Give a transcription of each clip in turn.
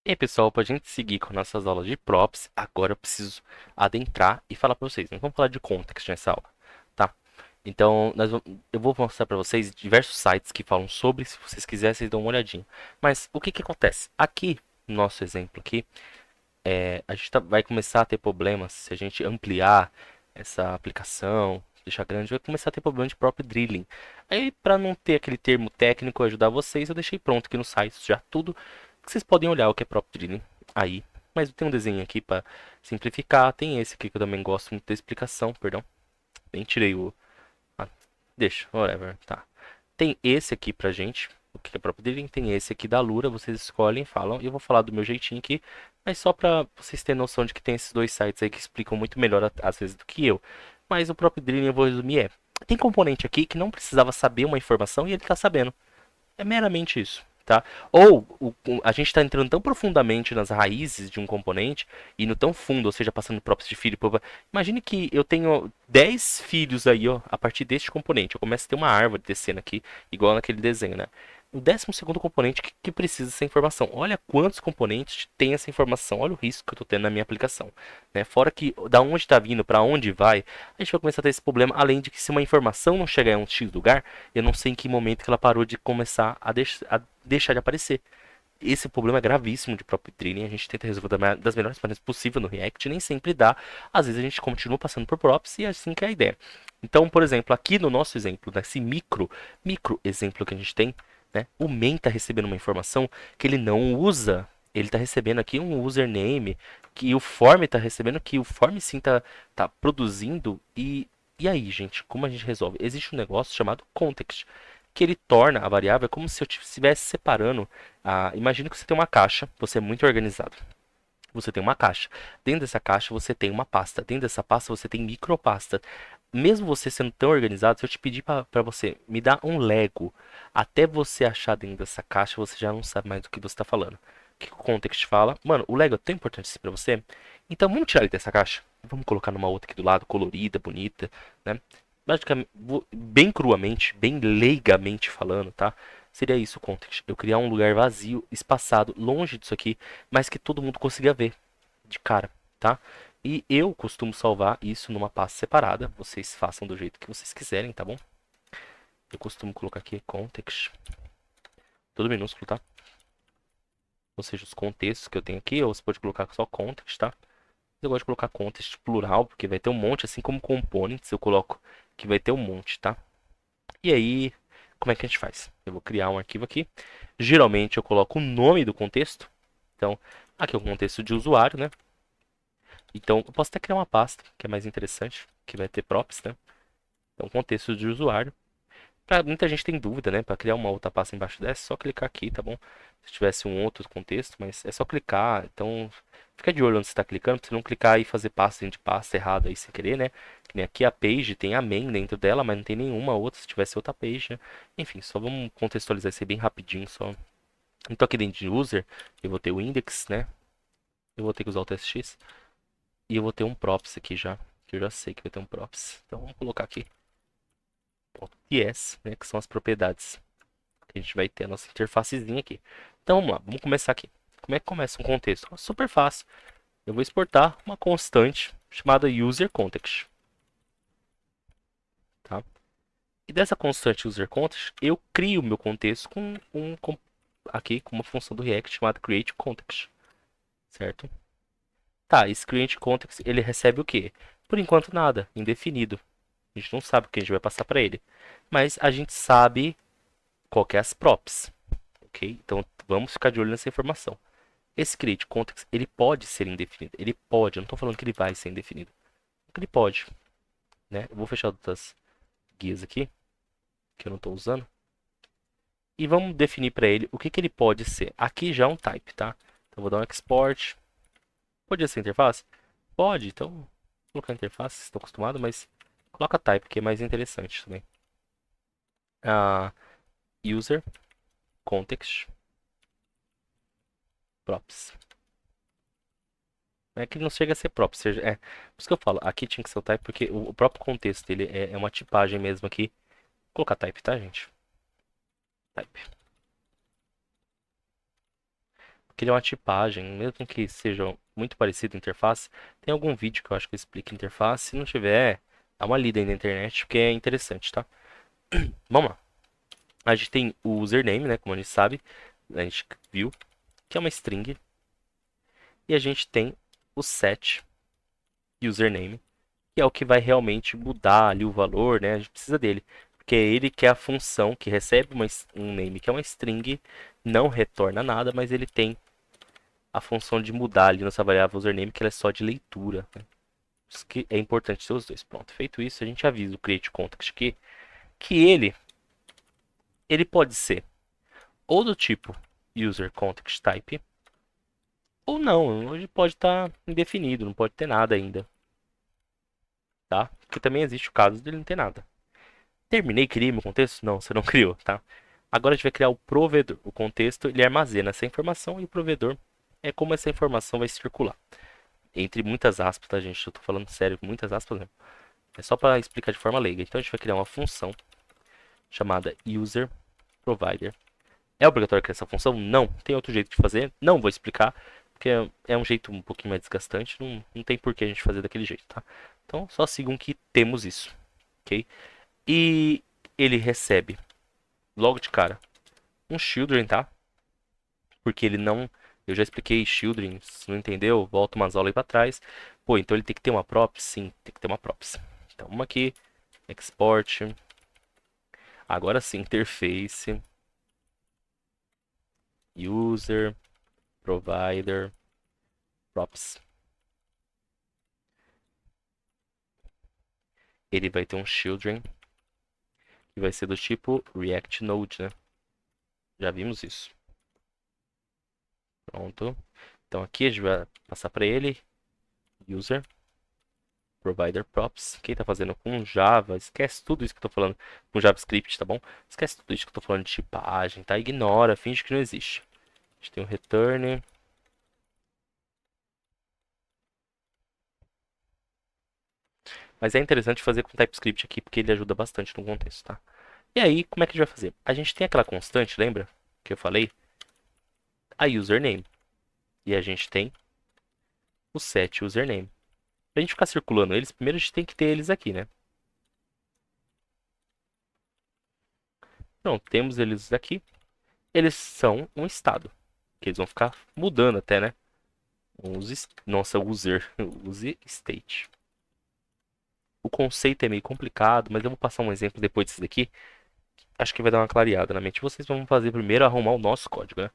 E aí, pessoal, para a gente seguir com nossas aulas de props, agora eu preciso adentrar e falar para vocês. Nós vamos falar de context nessa aula, tá? Então, eu vou mostrar para vocês diversos sites que falam sobre, se vocês quiserem, vocês dão uma olhadinha. Mas o que que acontece? Aqui, no nosso exemplo aqui, a gente vai começar a ter problemas se a gente ampliar essa aplicação, deixar grande, vai começar a ter problema de próprio drilling. Aí, para não ter aquele termo técnico e ajudar vocês, eu deixei pronto aqui no site já tudo que vocês podem olhar o que é próprio drilling aí. Mas tem um desenho aqui para simplificar, tem esse aqui que eu também gosto muito da explicação, perdão. Nem tirei o... Ah, deixa, whatever, tá. Tem esse aqui pra gente, o que é próprio dele, tem esse aqui da Lura, vocês escolhem, falam, e eu vou falar do meu jeitinho aqui, mas só pra vocês terem noção de que tem esses dois sites aí que explicam muito melhor às vezes do que eu. Mas o próprio drilling eu vou resumir tem componente aqui que não precisava saber uma informação e ele tá sabendo. É meramente isso, tá? Ou a gente está entrando tão profundamente nas raízes de um componente, indo tão fundo, ou seja, passando props de filho. Imagine que eu tenho 10 filhos aí, ó, a partir deste componente. Eu começo a ter uma árvore descendo aqui, igual naquele desenho, né? O 12º componente que precisa dessa informação. Olha quantos componentes tem essa informação. Olha o risco que eu estou tendo na minha aplicação. Né? Fora que da onde está vindo, para onde vai, a gente vai começar a ter esse problema. Além de que se uma informação não chegar em um X lugar, eu não sei em que momento que ela parou de começar a deixar de aparecer. Esse problema é gravíssimo de próprio training. A gente tenta resolver das melhores maneiras possível no React. Nem sempre dá. Às vezes a gente continua passando por props e é assim que é a ideia. Então, por exemplo, aqui no nosso exemplo, nesse micro exemplo que a gente tem, né, o main está recebendo uma informação que ele não usa. Ele está recebendo aqui um username que o form está recebendo, que o form sim tá produzindo. E aí, gente, como a gente resolve? Existe um negócio chamado context, que ele torna a variável como se eu estivesse separando. Imagina que você tem uma caixa, você é muito organizado. Você tem uma caixa. Dentro dessa caixa você tem uma pasta. Dentro dessa pasta você tem micropasta. Mesmo você sendo tão organizado, se eu te pedir para você me dar um Lego, até você achar dentro dessa caixa, você já não sabe mais do que você está falando. O que o context fala? Mano, o Lego é tão importante assim para você. Então vamos tirar ele dessa caixa. Vamos colocar numa outra aqui do lado, colorida, bonita, né? Basicamente, bem cruamente, bem leigamente falando, tá? Seria isso o context. Eu criar um lugar vazio, espaçado, longe disso aqui, mas que todo mundo consiga ver de cara, tá? E eu costumo salvar isso numa pasta separada. Vocês façam do jeito que vocês quiserem, tá bom? Eu costumo colocar aqui context, tudo minúsculo, tá? Ou seja, os contextos que eu tenho aqui, ou você pode colocar só context, tá? Eu gosto de colocar context plural, porque vai ter um monte, assim como components, eu coloco que vai ter um monte, tá? E aí, como é que a gente faz? Eu vou criar um arquivo aqui. Geralmente eu coloco o nome do contexto. Então, aqui é o contexto de usuário, né? Então, eu posso até criar uma pasta, que é mais interessante, que vai ter props, né? Então, contexto de usuário. Muita gente tem dúvida, né? Para criar uma outra pasta embaixo dessa, é só clicar aqui, tá bom? Se tivesse um outro contexto, mas é só clicar. Então, fica de olho onde você está clicando, para você não clicar e fazer pasta dentro de pasta errada aí sem querer, né? Que nem aqui a page tem a main dentro dela, mas não tem nenhuma outra se tivesse outra page, né? Enfim, só vamos contextualizar isso aí bem rapidinho, só. Então, aqui dentro de user, eu vou ter o index, né? Eu vou ter que usar o testx. E eu vou ter um props aqui já, que eu já sei que vai ter um props. Então, vamos colocar aqui .ts, né? Que são as propriedades que a gente vai ter a nossa interfacezinha aqui. Então vamos lá, vamos começar aqui. Como é que começa um contexto? Super fácil. Eu vou exportar uma constante chamada userContext, tá? E dessa constante userContext, eu crio o meu contexto aqui com uma função do React chamada createContext, certo? Tá, esse createContext ele recebe o quê? Por enquanto nada, indefinido. A gente não sabe o que a gente vai passar para ele, mas a gente sabe qual que é as props, ok? Então vamos ficar de olho nessa informação. Esse create context, ele pode ser indefinido. Ele pode, eu não estou falando que ele vai ser indefinido. Ele pode, né? Eu vou fechar outras guias aqui, que eu não estou usando. E vamos definir para ele o que, que ele pode ser. Aqui já é um type, tá? Então vou dar um export. Pode ser interface? Pode, então vou colocar interface, estou acostumado, mas coloca type, que é mais interessante também. User context props. É que não chega a ser próprio, seja, por isso que eu falo, aqui tinha que ser o type, porque o próprio contexto dele é uma tipagem mesmo aqui. Vou colocar type, tá, gente? Type. porque ele é uma tipagem, mesmo que seja muito parecido a interface. Tem algum vídeo que eu acho que explica a interface. Se não tiver, dá uma lida aí na internet, porque é interessante, tá? Vamos lá. A gente tem o username, né? Como a gente sabe, a gente viu, que é uma string. E a gente tem o set username, que é o que vai realmente mudar ali o valor, né? A gente precisa dele. Porque é ele que é a função que recebe um name, que é uma string, não retorna nada, mas ele tem a função de mudar ali nossa variável username, que ela é só de leitura, né? Por isso que é importante ter os dois. Pronto, feito isso, a gente avisa o create context que ele pode ser ou do tipo user context type, ou não. Hoje pode estar indefinido, não pode ter nada ainda, tá? Porque também existe o caso dele não ter nada. Terminei, criei meu contexto? Não, você não criou, tá? Agora a gente vai criar o provedor. O contexto, ele armazena essa informação e o provedor é como essa informação vai circular. Entre muitas aspas, tá, gente? Eu tô falando sério, muitas aspas mesmo. É só para explicar de forma leiga. Então a gente vai criar uma função chamada userProvider. É obrigatório criar essa função? Não. Tem outro jeito de fazer? Não vou explicar, porque é um jeito um pouquinho mais desgastante. Não tem por que a gente fazer daquele jeito, tá? Então só sigam que temos isso, ok? E ele recebe logo de cara um children, tá? Porque ele não. Eu já expliquei children, se não entendeu, volta umas aulas aí pra trás. Pô, então ele tem que ter uma props? Sim, tem que ter uma props. Então vamos aqui, export. Agora sim, interface, user, provider, props. Ele vai ter um children que vai ser do tipo React Node, né? Já vimos isso. Pronto. Então aqui a gente vai passar para ele user provider props. Quem tá fazendo com Java, esquece tudo isso que eu tô falando com JavaScript, tá bom? Esquece tudo isso que eu tô falando de tipagem, tá? Ignora, finge que não existe. A gente tem o return. Mas é interessante fazer com TypeScript aqui, porque ele ajuda bastante no contexto, tá? E aí, como é que a gente vai fazer? A gente tem aquela constante, lembra? Que eu falei? A username. E a gente tem o set username. Pra gente ficar circulando eles, primeiro a gente tem que ter eles aqui, né? Pronto, temos eles aqui. Eles são um estado. Que eles vão ficar mudando até, né? Nossa, use state. O conceito é meio complicado, mas eu vou passar um exemplo depois disso daqui. Acho que vai dar uma clareada na mente. Vocês vão fazer primeiro arrumar o nosso código, né?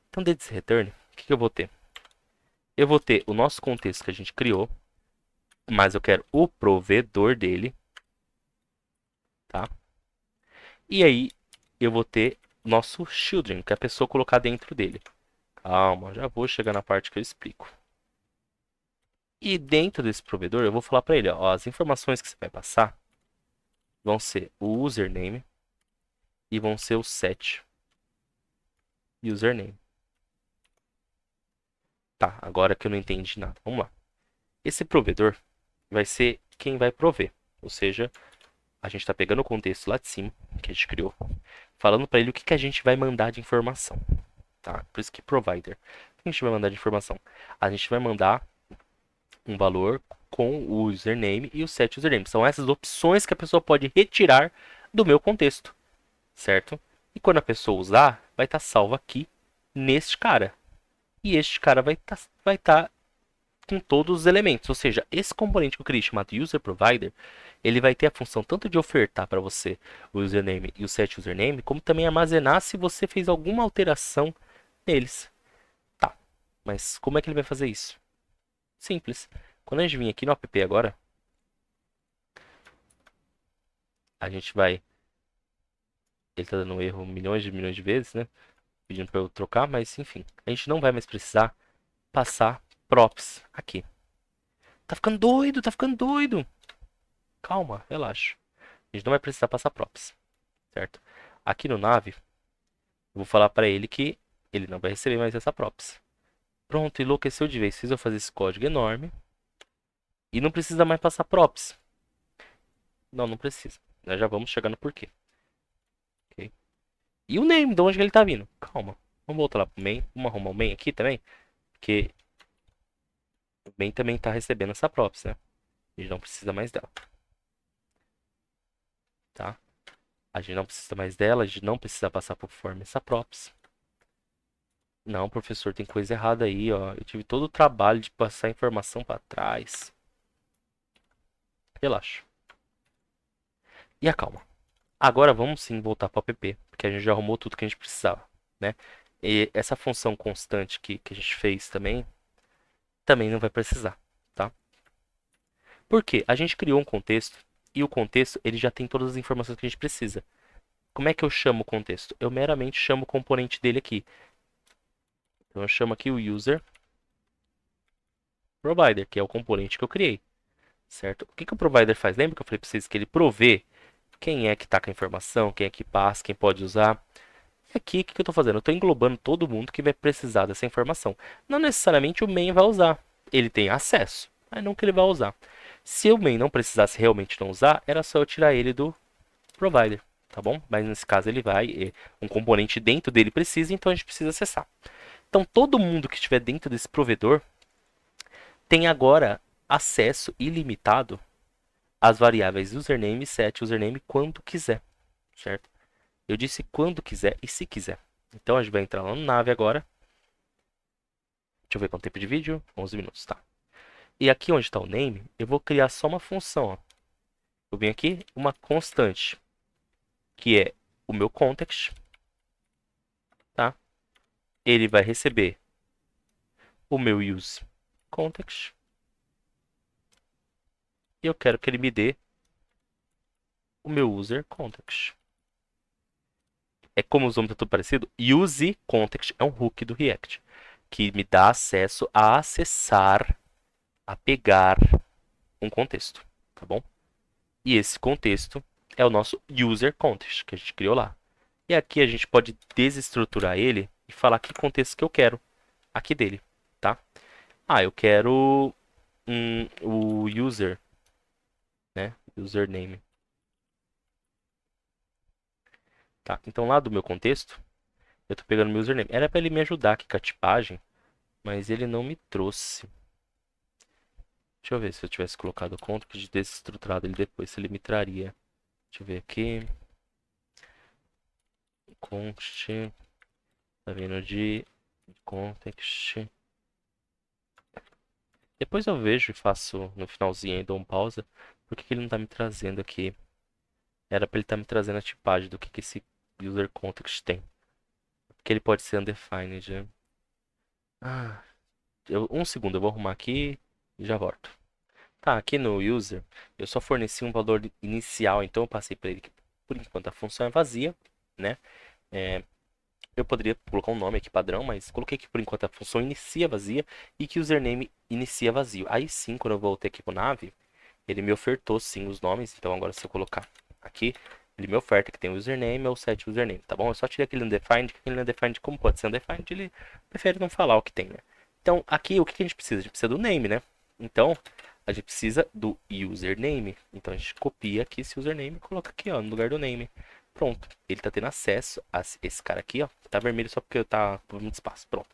Então, desse return, o que eu vou ter? Eu vou ter o nosso contexto que a gente criou, mas eu quero o provedor dele, tá? E aí, eu vou ter nosso children, que é a pessoa colocar dentro dele. Calma, já vou chegar na parte que eu explico. E dentro desse provedor, eu vou falar para ele, ó, as informações que você vai passar vão ser o username e vão ser o set username. Tá, agora que eu não entendi nada. Vamos lá. Esse provedor vai ser quem vai prover. Ou seja, a gente está pegando o contexto lá de cima, que a gente criou, falando para ele o que a gente vai mandar de informação. Tá? Por isso que provider. O que a gente vai mandar de informação? A gente vai mandar um valor com o username e o set username. São essas opções que a pessoa pode retirar do meu contexto, certo? E quando a pessoa usar, vai estar salvo aqui neste cara. E este cara vai tá com todos os elementos. Ou seja, esse componente que eu criei chamado userProvider, ele vai ter a função tanto de ofertar para você o username e o set username, como também armazenar se você fez alguma alteração neles. Tá, mas como é que ele vai fazer isso? Simples. Quando a gente vir aqui no app agora, a gente vai... Ele tá dando um erro milhões de vezes, né? Pedindo para eu trocar, mas enfim. A gente não vai mais precisar passar props aqui. Tá ficando doido, tá ficando doido. Calma, relaxa. A gente não vai precisar passar props, certo? Aqui no nav, eu vou falar para ele que ele não vai receber mais essa props. Pronto, enlouqueceu de vez. Fiz eu fazer esse código enorme. E não precisa mais passar props. Não, não precisa. Nós já vamos chegar no porquê. Ok? E o name, de onde que ele tá vindo? Calma. Vamos voltar lá pro main. Vamos arrumar o main aqui também, porque o main também tá recebendo essa props, né? A gente não precisa mais dela, tá? A gente não precisa mais dela, a gente não precisa passar por form essa props. Não, professor, tem coisa errada aí, ó. Eu tive todo o trabalho de passar a informação para trás. Relaxa. E acalma. Agora vamos sim voltar para o app, porque a gente já arrumou tudo que a gente precisava, né? E essa função constante que a gente fez também não vai precisar, tá? Por quê? A gente criou um contexto e o contexto ele já tem todas as informações que a gente precisa. Como é que eu chamo o contexto? Eu meramente chamo o componente dele aqui. Então eu chamo aqui o user provider, que é o componente que eu criei, certo? O que que o provider faz? Lembra que eu falei para vocês que ele provê quem é que está com a informação, quem é que passa, quem pode usar? E aqui, o que que eu estou fazendo? Eu estou englobando todo mundo que vai precisar dessa informação. Não necessariamente o main vai usar. Ele tem acesso, mas não que ele vai usar. Se o main não precisasse realmente não usar, era só eu tirar ele do provider, tá bom? Mas nesse caso ele vai, um componente dentro dele precisa, então a gente precisa acessar. Então todo mundo que estiver dentro desse provedor tem agora acesso ilimitado às variáveis username e set username quando quiser, certo? Eu disse quando quiser e se quiser. Então a gente vai entrar lá no Nave agora. Deixa eu ver quanto tempo de vídeo. 11 minutos, tá? E aqui onde está o name, eu vou criar só uma função, ó. Eu venho aqui, uma constante, que é o meu context, tá? Ele vai receber o meu use context. E eu quero que ele me dê o meu user context. É como os nomes estão tudo parecido. Use context é um hook do React, que me dá acesso a acessar, a pegar um contexto, tá bom? E esse contexto é o nosso user context que a gente criou lá. E aqui a gente pode desestruturar ele e falar que contexto que eu quero aqui dele, tá? Ah, eu quero o user, né? Username, tá? Então lá do meu contexto, eu tô pegando meu username. Era para ele me ajudar aqui com a tipagem, mas ele não me trouxe. Deixa eu ver se eu tivesse colocado o context desestruturado ele depois, se ele me traria. Deixa eu ver aqui. Const, tá vindo de context. Depois eu vejo e faço no finalzinho aí, dou um pausa. Por que que ele não tá me trazendo aqui? Era pra ele estar me trazendo a tipagem do que esse user context tem. Porque ele pode ser undefined. Né? Ah, um segundo, eu vou arrumar aqui e já volto. Tá, aqui no user, eu só forneci um valor inicial, então eu passei para ele que por enquanto a função é vazia, né? Eu poderia colocar um nome aqui padrão, mas coloquei que por enquanto a função inicia vazia e que o username inicia vazio. Aí sim, quando eu voltei aqui pro nave, ele me ofertou sim os nomes. Então agora se eu colocar aqui, ele me oferta que tem o username ou set username, tá bom? Eu só tirei aquele undefined, que aquele undefined, como pode ser undefined, ele prefere não falar o que tem, né? Então aqui o que a gente precisa? A gente precisa do name, né? Então a gente precisa do username. Então a gente copia aqui esse username e coloca aqui, ó, no lugar do name. Pronto, ele tá tendo acesso a esse cara aqui, ó. Tá vermelho só porque tá por muito espaço. Pronto.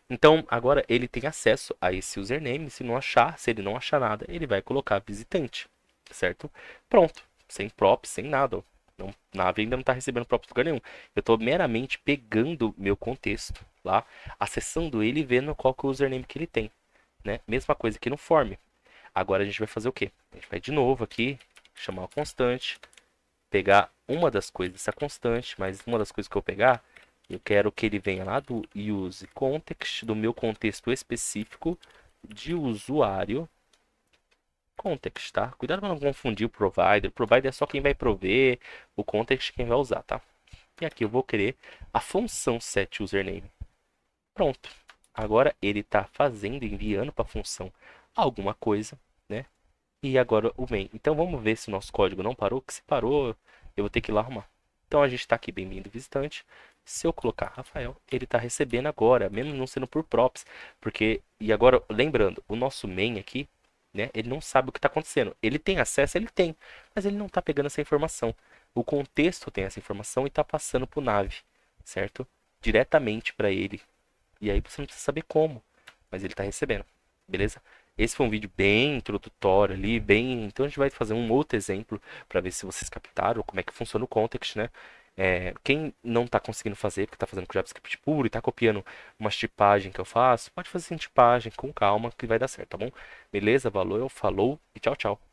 Então, agora ele tem acesso a esse username. Se ele não achar nada, ele vai colocar visitante, certo? Pronto, sem props, sem nada. Ó. Não, nave ainda não está recebendo props de lugar nenhum. Eu estou meramente pegando meu contexto lá, acessando ele e vendo qual que é o username que ele tem, né? Mesma coisa aqui no form. Agora a gente vai fazer o quê? A gente vai de novo aqui, chamar uma constante, pegar uma das coisas dessa constante, mas uma das coisas que eu pegar, eu quero que ele venha lá do use context, do meu contexto específico de usuário context, tá? Cuidado para não confundir o provider. O provider é só quem vai prover, o context é quem vai usar, tá? E aqui eu vou querer a função setUsername. Pronto. Agora ele está fazendo, enviando para a função alguma coisa, né? E agora o main. Então vamos ver se o nosso código não parou, que se parou, eu vou ter que ir lá arrumar. Então a gente está aqui, bem-vindo visitante. Se eu colocar Rafael, ele está recebendo agora, mesmo não sendo por props. Porque, e agora, lembrando, o nosso main aqui, né, ele não sabe o que está acontecendo. Ele tem acesso, ele tem, mas ele não está pegando essa informação. O contexto tem essa informação e está passando para o nave, certo? diretamente para ele. E aí você não precisa saber como, mas ele está recebendo, beleza? Esse foi um vídeo bem introdutório ali, bem. Então a gente vai fazer um outro exemplo para ver se vocês captaram como é que funciona o context, né? Quem não está conseguindo fazer, porque está fazendo com JavaScript puro e está copiando umas tipagens que eu faço, pode fazer sem tipagem, com calma, que vai dar certo, tá bom? Beleza? Valeu, falou e tchau, tchau.